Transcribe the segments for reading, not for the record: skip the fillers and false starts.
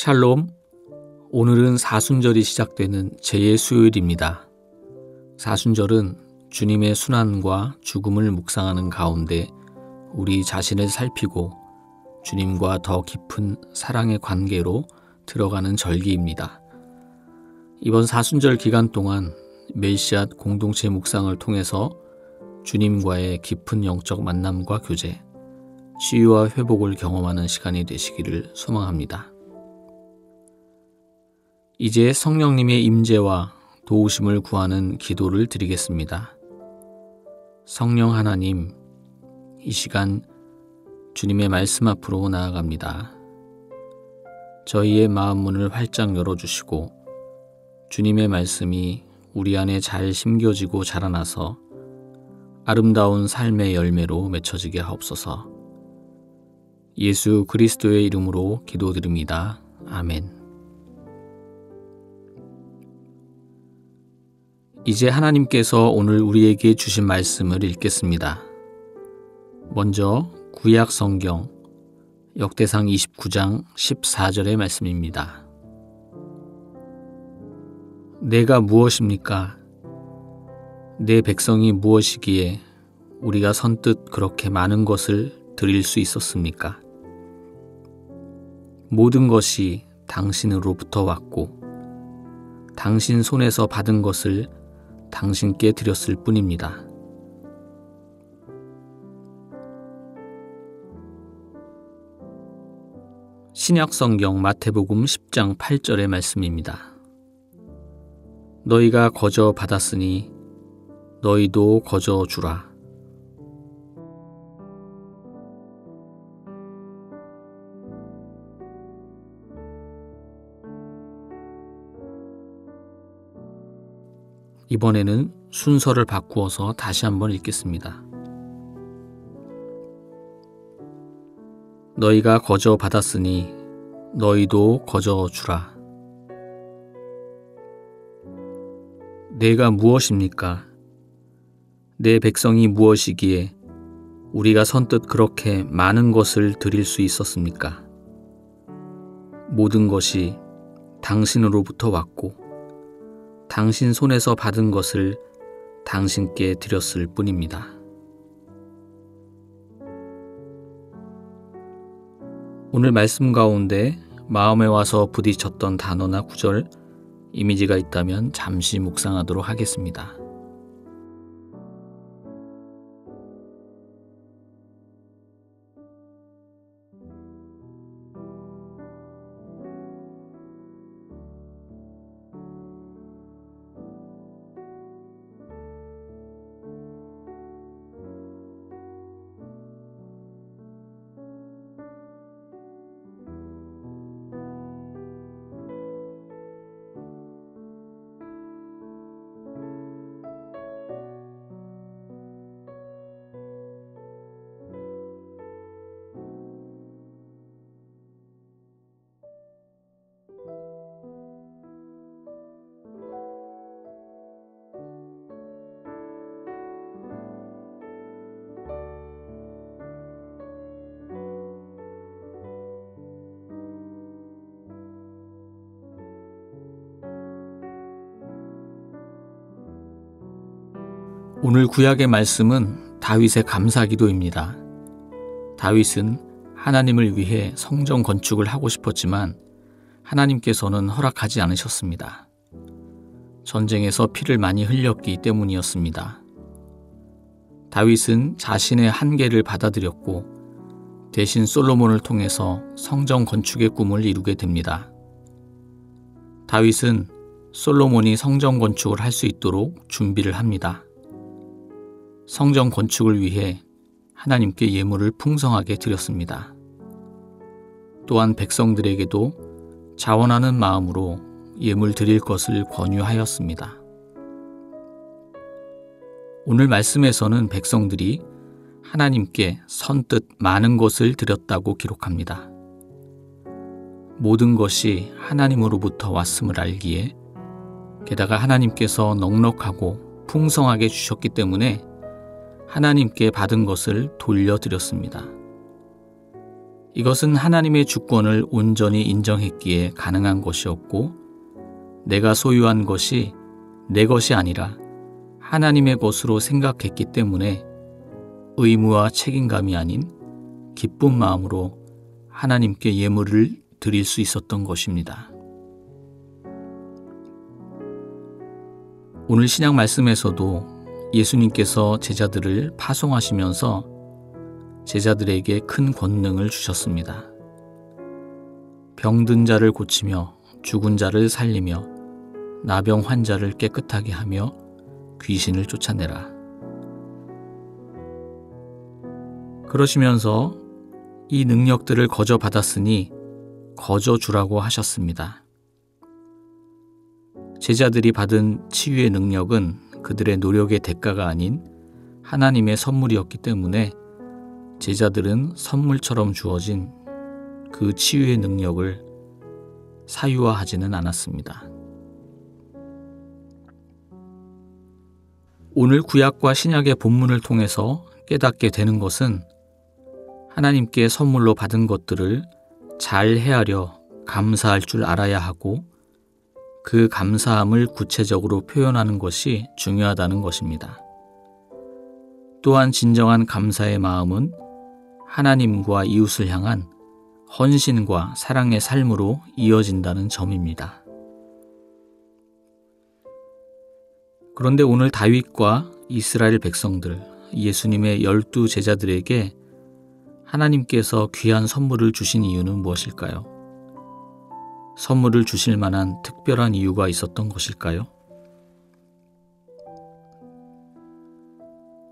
샬롬, 오늘은 사순절이 시작되는 제2수요일입니다. 사순절은 주님의 순환과 죽음을 묵상하는 가운데 우리 자신을 살피고 주님과 더 깊은 사랑의 관계로 들어가는 절기입니다. 이번 사순절 기간 동안 멜시앗 공동체 묵상을 통해서 주님과의 깊은 영적 만남과 교제, 치유와 회복을 경험하는 시간이 되시기를 소망합니다. 이제 성령님의 임재와 도우심을 구하는 기도를 드리겠습니다. 성령 하나님, 이 시간 주님의 말씀 앞으로 나아갑니다. 저희의 마음 문을 활짝 열어주시고 주님의 말씀이 우리 안에 잘 심겨지고 자라나서 아름다운 삶의 열매로 맺혀지게 하옵소서. 예수 그리스도의 이름으로 기도드립니다. 아멘. 이제 하나님께서 오늘 우리에게 주신 말씀을 읽겠습니다. 먼저 구약 성경 역대상 29장 14절의 말씀입니다. 내가 무엇입니까? 내 백성이 무엇이기에 우리가 선뜻 그렇게 많은 것을 드릴 수 있었습니까? 모든 것이 당신으로부터 왔고 당신 손에서 받은 것을 당신께 드렸을 뿐입니다. 신약 성경 마태복음 10장 8절의 말씀입니다. 너희가 거저 받았으니 너희도 거저 주라. 이번에는 순서를 바꾸어서 다시 한번 읽겠습니다. 너희가 거저 받았으니 너희도 거저 주라. 내가 무엇입니까? 내 백성이 무엇이기에 우리가 선뜻 그렇게 많은 것을 드릴 수 있었습니까? 모든 것이 당신으로부터 왔고 당신 손에서 받은 것을 당신께 드렸을 뿐입니다. 오늘 말씀 가운데 마음에 와서 부딪혔던 단어나 구절, 이미지가 있다면 잠시 묵상하도록 하겠습니다. 오늘 구약의 말씀은 다윗의 감사기도입니다. 다윗은 하나님을 위해 성전 건축을 하고 싶었지만 하나님께서는 허락하지 않으셨습니다. 전쟁에서 피를 많이 흘렸기 때문이었습니다. 다윗은 자신의 한계를 받아들였고 대신 솔로몬을 통해서 성전 건축의 꿈을 이루게 됩니다. 다윗은 솔로몬이 성전 건축을 할 수 있도록 준비를 합니다. 성전 건축을 위해 하나님께 예물을 풍성하게 드렸습니다. 또한 백성들에게도 자원하는 마음으로 예물 드릴 것을 권유하였습니다. 오늘 말씀에서는 백성들이 하나님께 선뜻 많은 것을 드렸다고 기록합니다. 모든 것이 하나님으로부터 왔음을 알기에 게다가 하나님께서 넉넉하고 풍성하게 주셨기 때문에 하나님께 받은 것을 돌려드렸습니다. 이것은 하나님의 주권을 온전히 인정했기에 가능한 것이었고 내가 소유한 것이 내 것이 아니라 하나님의 것으로 생각했기 때문에 의무와 책임감이 아닌 기쁜 마음으로 하나님께 예물을 드릴 수 있었던 것입니다. 오늘 신약 말씀에서도 예수님께서 제자들을 파송하시면서 제자들에게 큰 권능을 주셨습니다. 병든 자를 고치며 죽은 자를 살리며 나병 환자를 깨끗하게 하며 귀신을 쫓아내라. 그러시면서 이 능력들을 거저 받았으니 거저 주라고 하셨습니다. 제자들이 받은 치유의 능력은 그들의 노력의 대가가 아닌 하나님의 선물이었기 때문에 제자들은 선물처럼 주어진 그 치유의 능력을 사유화하지는 않았습니다. 오늘 구약과 신약의 본문을 통해서 깨닫게 되는 것은 하나님께 선물로 받은 것들을 잘 헤아려 감사할 줄 알아야 하고 그 감사함을 구체적으로 표현하는 것이 중요하다는 것입니다. 또한 진정한 감사의 마음은 하나님과 이웃을 향한 헌신과 사랑의 삶으로 이어진다는 점입니다. 그런데 오늘 다윗과 이스라엘 백성들, 예수님의 12 제자들에게 하나님께서 귀한 선물을 주신 이유는 무엇일까요? 선물을 주실 만한 특별한 이유가 있었던 것일까요?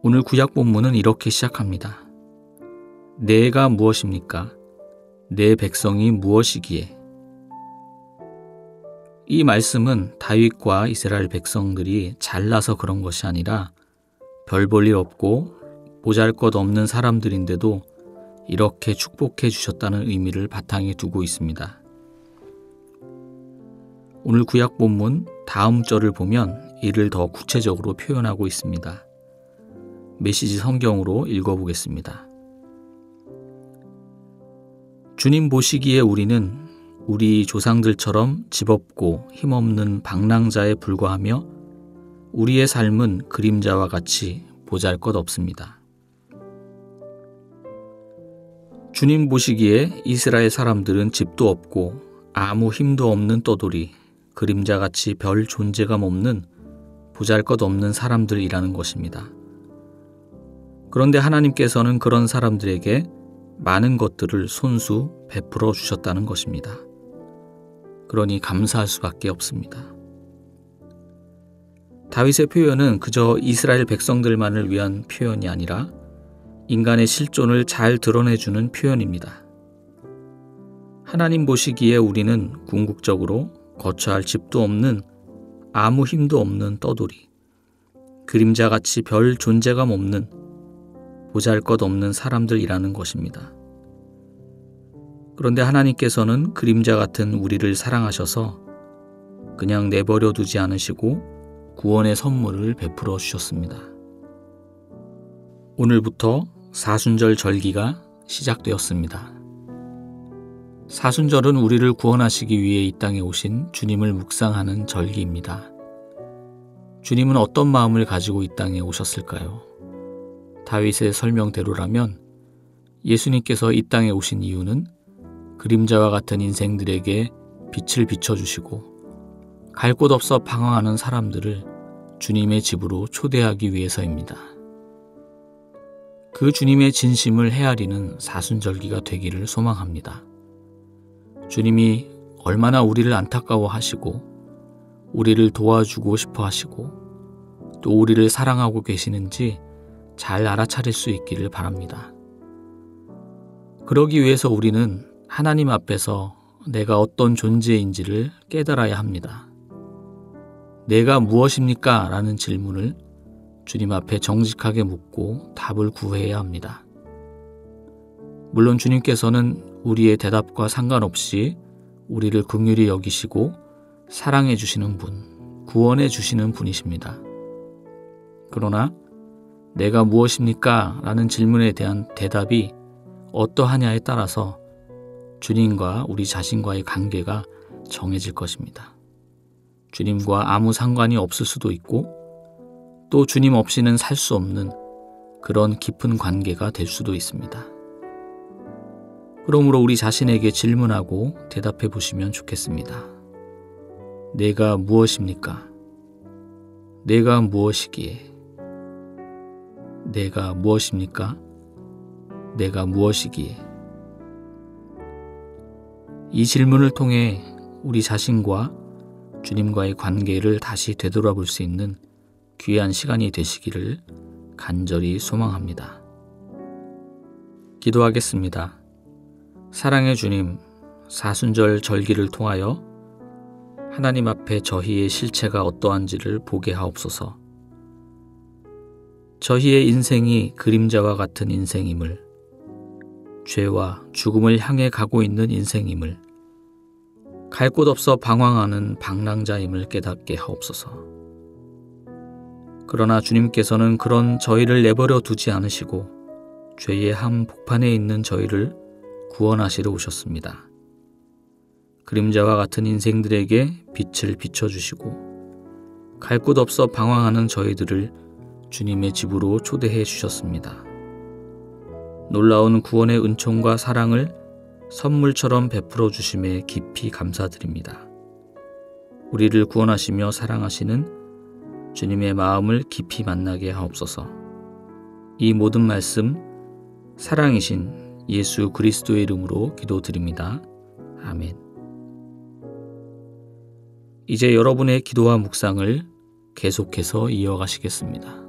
오늘 구약 본문은 이렇게 시작합니다. 내가 무엇입니까? 내 백성이 무엇이기에? 이 말씀은 다윗과 이스라엘 백성들이 잘나서 그런 것이 아니라 별 볼 일 없고 보잘것없는 사람들인데도 이렇게 축복해 주셨다는 의미를 바탕에 두고 있습니다. 오늘 구약 본문 다음 절을 보면 이를 더 구체적으로 표현하고 있습니다. 메시지 성경으로 읽어보겠습니다. 주님 보시기에 우리는 우리 조상들처럼 집 없고 힘없는 방랑자에 불과하며 우리의 삶은 그림자와 같이 보잘것없습니다. 주님 보시기에 이스라엘 사람들은 집도 없고 아무 힘도 없는 떠돌이, 그림자같이 별 존재감 없는 보잘것없는 사람들이라는 것입니다. 그런데 하나님께서는 그런 사람들에게 많은 것들을 손수 베풀어 주셨다는 것입니다. 그러니 감사할 수밖에 없습니다. 다윗의 표현은 그저 이스라엘 백성들만을 위한 표현이 아니라 인간의 실존을 잘 드러내주는 표현입니다. 하나님 보시기에 우리는 궁극적으로 거처할 집도 없는 아무 힘도 없는 떠돌이, 그림자같이 별 존재감 없는 보잘것없는 사람들이라는 것입니다. 그런데 하나님께서는 그림자 같은 우리를 사랑하셔서 그냥 내버려 두지 않으시고 구원의 선물을 베풀어 주셨습니다. 오늘부터 사순절 절기가 시작되었습니다. 사순절은 우리를 구원하시기 위해 이 땅에 오신 주님을 묵상하는 절기입니다. 주님은 어떤 마음을 가지고 이 땅에 오셨을까요? 다윗의 설명대로라면 예수님께서 이 땅에 오신 이유는 그림자와 같은 인생들에게 빛을 비춰주시고 갈 곳 없어 방황하는 사람들을 주님의 집으로 초대하기 위해서입니다. 그 주님의 진심을 헤아리는 사순절기가 되기를 소망합니다. 주님이 얼마나 우리를 안타까워하시고 우리를 도와주고 싶어 하시고 또 우리를 사랑하고 계시는지 잘 알아차릴 수 있기를 바랍니다. 그러기 위해서 우리는 하나님 앞에서 내가 어떤 존재인지를 깨달아야 합니다. 내가 무엇입니까? 라는 질문을 주님 앞에 정직하게 묻고 답을 구해야 합니다. 물론 주님께서는 우리의 대답과 상관없이 우리를 긍휼히 여기시고 사랑해 주시는 분, 구원해 주시는 분이십니다. 그러나 내가 무엇입니까? 라는 질문에 대한 대답이 어떠하냐에 따라서 주님과 우리 자신과의 관계가 정해질 것입니다. 주님과 아무 상관이 없을 수도 있고 또 주님 없이는 살 수 없는 그런 깊은 관계가 될 수도 있습니다. 그러므로 우리 자신에게 질문하고 대답해 보시면 좋겠습니다. 내가 무엇입니까? 내가 무엇이기에? 내가 무엇입니까? 내가 무엇이기에? 이 질문을 통해 우리 자신과 주님과의 관계를 다시 되돌아볼 수 있는 귀한 시간이 되시기를 간절히 소망합니다. 기도하겠습니다. 사랑의 주님, 사순절 절기를 통하여 하나님 앞에 저희의 실체가 어떠한지를 보게 하옵소서. 저희의 인생이 그림자와 같은 인생임을, 죄와 죽음을 향해 가고 있는 인생임을, 갈 곳 없어 방황하는 방랑자임을 깨닫게 하옵소서. 그러나 주님께서는 그런 저희를 내버려 두지 않으시고 죄의 한복판에 있는 저희를 구원하시러 오셨습니다. 그림자와 같은 인생들에게 빛을 비춰주시고 갈 곳 없어 방황하는 저희들을 주님의 집으로 초대해 주셨습니다. 놀라운 구원의 은총과 사랑을 선물처럼 베풀어 주심에 깊이 감사드립니다. 우리를 구원하시며 사랑하시는 주님의 마음을 깊이 만나게 하옵소서. 이 모든 말씀 사랑이신 예수 그리스도의 이름으로 기도드립니다. 아멘. 이제 여러분의 기도와 묵상을 계속해서 이어가시겠습니다.